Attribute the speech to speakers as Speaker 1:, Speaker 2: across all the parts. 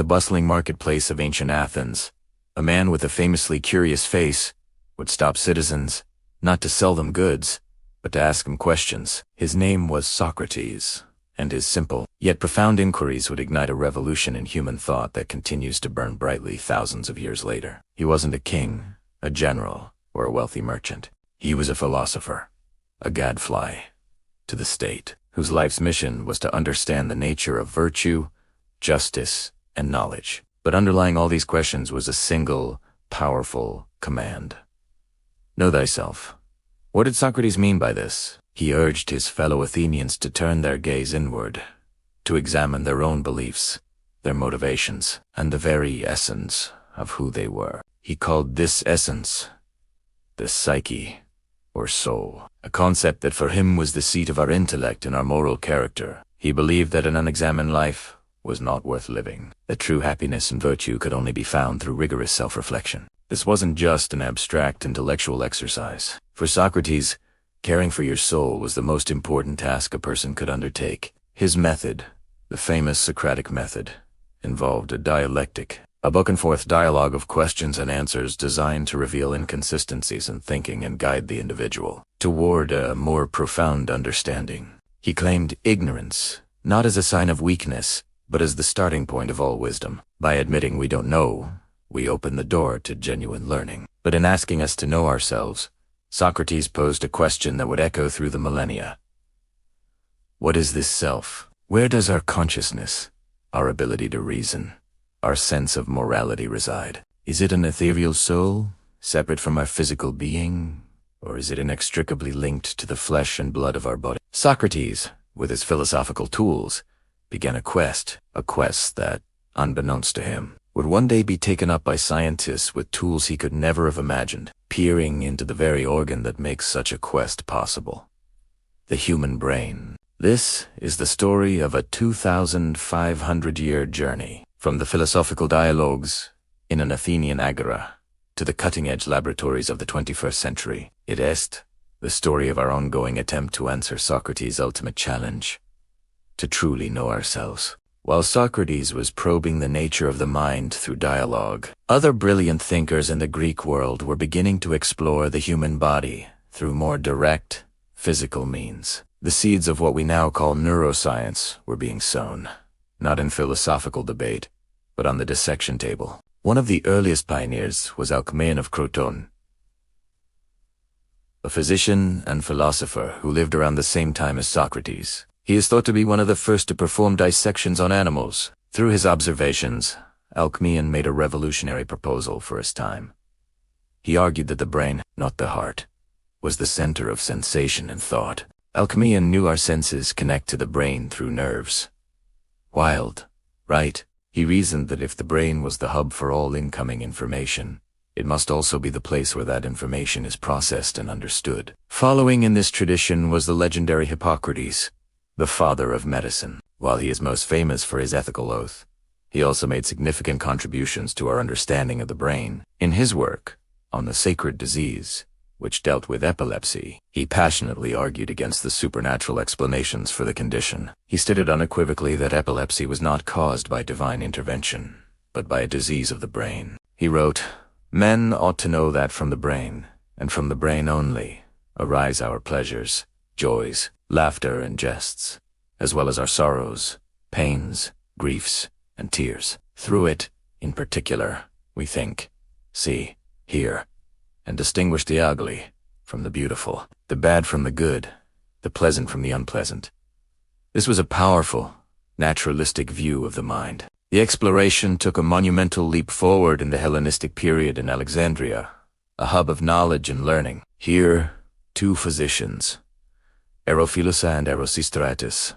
Speaker 1: the bustling marketplace of ancient Athens, a man with a famously curious face would stop citizens, not to sell them goods, but to ask them questions. His name was Socrates, and his simple, yet profound inquiries would ignite a revolution in human thought that continues to burn brightly thousands of years later. He wasn't a king, a general, or a wealthy merchant. He was a philosopher, a gadfly to the state, whose life's mission was to understand the nature of virtue, justice, and knowledge. But underlying all these questions was a single, powerful command. Know thyself. What did Socrates mean by this? He urged his fellow Athenians to turn their gaze inward, to examine their own beliefs, their motivations, and the very essence of who they were. He called this essence the psyche, or soul, a concept that for him was the seat of our intellect and our moral character. He believed that an unexamined life was not worth living, that true happiness and virtue could only be found through rigorous self-reflection. This wasn't just an abstract intellectual exercise. For Socrates, caring for your soul was the most important task a person could undertake. His method, the famous Socratic method, involved a dialectic, a back-and-forth dialogue of questions and answers designed to reveal inconsistencies in thinking and guide the individual toward a more profound understanding. He claimed ignorance, not as a sign of weakness, but as the starting point of all wisdom. By admitting we don't know, we open the door to genuine learning. But in asking us to know ourselves, Socrates posed a question that would echo through the millennia. What is this self? Where does our consciousness, our ability to reason, our sense of morality reside? Is it an ethereal soul, separate from our physical being, or is it inextricably linked to the flesh and blood of our body? Socrates, with his philosophical tools, began a quest that, unbeknownst to him, would one day be taken up by scientists with tools he could never have imagined, peering into the very organ that makes such a quest possible: the human brain. This is the story of a 2,500-year journey, from the philosophical dialogues in an Athenian agora to the cutting-edge laboratories of the 21st century. It is the story of our ongoing attempt to answer Socrates' ultimate challenge, to truly know ourselves. While Socrates was probing the nature of the mind through dialogue, other brilliant thinkers in the Greek world were beginning to explore the human body through more direct, physical means. The seeds of what we now call neuroscience were being sown, not in philosophical debate, but on the dissection table. One of the earliest pioneers was Alcmaeon of Croton, a physician and philosopher who lived around the same time as Socrates. He is thought to be one of the first to perform dissections on animals. Through his observations, Alcmaeon made a revolutionary proposal for his time. He argued that the brain, not the heart, was the center of sensation and thought. Alcmaeon knew our senses connect to the brain through nerves. Wild, right? He reasoned that if the brain was the hub for all incoming information, it must also be the place where that information is processed and understood. Following in this tradition was the legendary Hippocrates, the father of medicine. While he is most famous for his ethical oath, he also made significant contributions to our understanding of the brain. In his work on the sacred disease, which dealt with epilepsy, he passionately argued against the supernatural explanations for the condition. He stated unequivocally that epilepsy was not caused by divine intervention, but by a disease of the brain. He wrote, "Men ought to know that from the brain, and from the brain only, arise our pleasures, joys, laughter, and jests, as well as our sorrows, pains, griefs, and tears. Through it, in particular, we think, see, hear, and distinguish the ugly from the beautiful, the bad from the good, the pleasant from the unpleasant." This was a powerful, naturalistic view of the mind. The exploration took a monumental leap forward in the Hellenistic period in Alexandria, a hub of knowledge and learning. Here, two physicians, Erophilus and Erosistratus,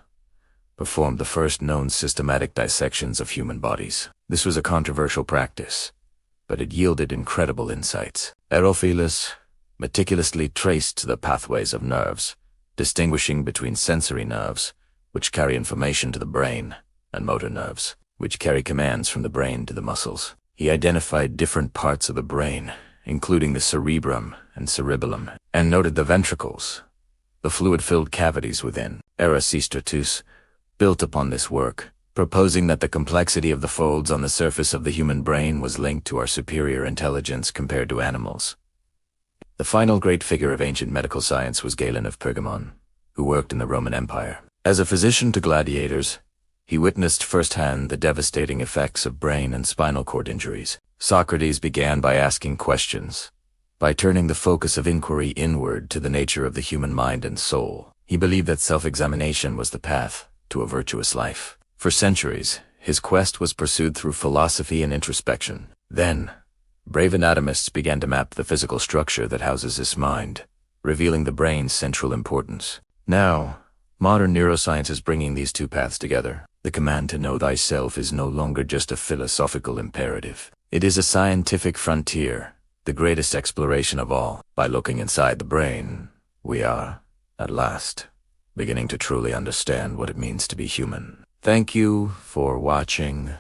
Speaker 1: performed the first known systematic dissections of human bodies. This was a controversial practice, but it yielded incredible insights. Erophilus meticulously traced the pathways of nerves, distinguishing between sensory nerves, which carry information to the brain, and motor nerves, which carry commands from the brain to the muscles. He identified different parts of the brain, including the cerebrum and cerebellum, and noted the ventricles, the fluid-filled cavities within. Erasistratus built upon this work, proposing that the complexity of the folds on the surface of the human brain was linked to our superior intelligence compared to animals. The final great figure of ancient medical science was Galen of Pergamon, who worked in the Roman Empire. As a physician to gladiators, he witnessed firsthand the devastating effects of brain and spinal cord injuries. Socrates began by asking questions, by turning the focus of inquiry inward to the nature of the human mind and soul. He believed that self-examination was the path to a virtuous life. For centuries, his quest was pursued through philosophy and introspection. Then, brave anatomists began to map the physical structure that houses this mind, revealing the brain's central importance. Now, modern neuroscience is bringing these two paths together. The command to know thyself is no longer just a philosophical imperative. It is a scientific frontier, the greatest exploration of all. By looking inside the brain, we are, at last, beginning to truly understand what it means to be human. Thank you for watching.